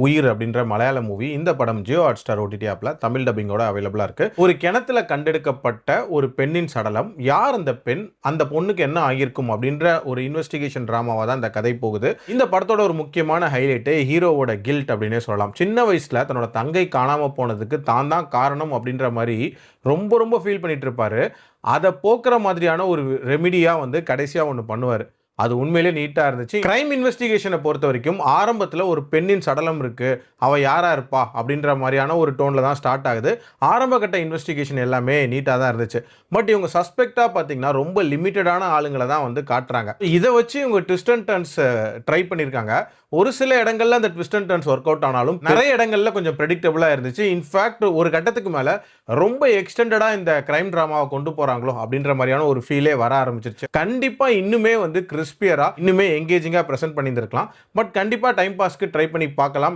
உயிர் அப்படின்ற மலையாள மூவி. இந்த படம் ஜியோ ஹாட்ஸ்டார் ஓடிடி ஆப்ல தமிழ் டப்பிங்கோட அவைலபிளா இருக்கு. ஒரு கிணத்துல கண்டெடுக்கப்பட்ட ஒரு பெண்ணின் சடலம். யார் அந்த பெண்? அந்த பொண்ணுக்கு என்ன ஆகியிருக்கும் அப்படின்ற ஒரு இன்வெஸ்டிகேஷன் டிராமாவா தான் இந்த கதை போகுது. இந்த படத்தோட ஒரு முக்கியமான ஹைலைட் ஹீரோவோட கில்ட் அப்படின்னே சொல்லலாம். சின்ன வயசுல தன்னோட தங்கை காணாம போனதுக்கு தான் தான் காரணம் அப்படின்ற மாதிரி ரொம்ப ரொம்ப ஃபீல் பண்ணிட்டு இருப்பாரு. அதை போக்குற மாதிரியான ஒரு ரெமிடியா வந்து கடைசியா ஒன்று பண்ணுவாரு. அது உண்மையிலே நீட்டா இருந்துச்சு. கிரைம் இன்வெஸ்டிகேஷனை பொறுத்த வரைக்கும் ஆரம்பத்தில் ஒரு பெண்ணின் சடலம் இருக்கு, அவ யாரா இருப்பா அப்படின்ற மாதிரியான ஒரு டோன்ல தான் ஸ்டார்ட் ஆகுது. ஆரம்ப கட்ட இன்வெஸ்டிகேஷன் எல்லாமே நீட்டா தான் இருந்துச்சு. பட் இவங்க சஸ்பெக்டா பார்த்தீங்கன்னா ரொம்ப லிமிட்டடான ஆளுங்களை தான் வந்து காட்டுறாங்க. இதை வச்சு இவங்க ட்விஸ்ட் அண்ட் டர்ன்ஸ் ட்ரை பண்ணியிருக்காங்க. ஒரு சில இடங்கள்ல அந்த twist and turns work out ஆனாலும் நிறைய இடங்கள்ல கொஞ்சம் ப்ரெடிக்டபிளா இருந்துச்சு. இன்ஃபேக்ட் ஒரு கட்டத்துக்கு மேல ரொம்ப எக்ஸ்டெண்டடா இந்த கிரைம் டிராமாவை கொண்டு போறாங்களோ அப்படின்ற மாதிரியான ஒரு ஃபீலே வர ஆரம்பிச்சிருச்சு. கண்டிப்பா இன்னுமே வந்து கிறிஸ்பியரா இன்னுமே எங்கேஜிங்கா பிரசன்ட் பண்ணியிருந்திருக்கலாம். பட் கண்டிப்பா டைம் பாஸ்க்கு ட்ரை பண்ணி பார்க்கலாம்.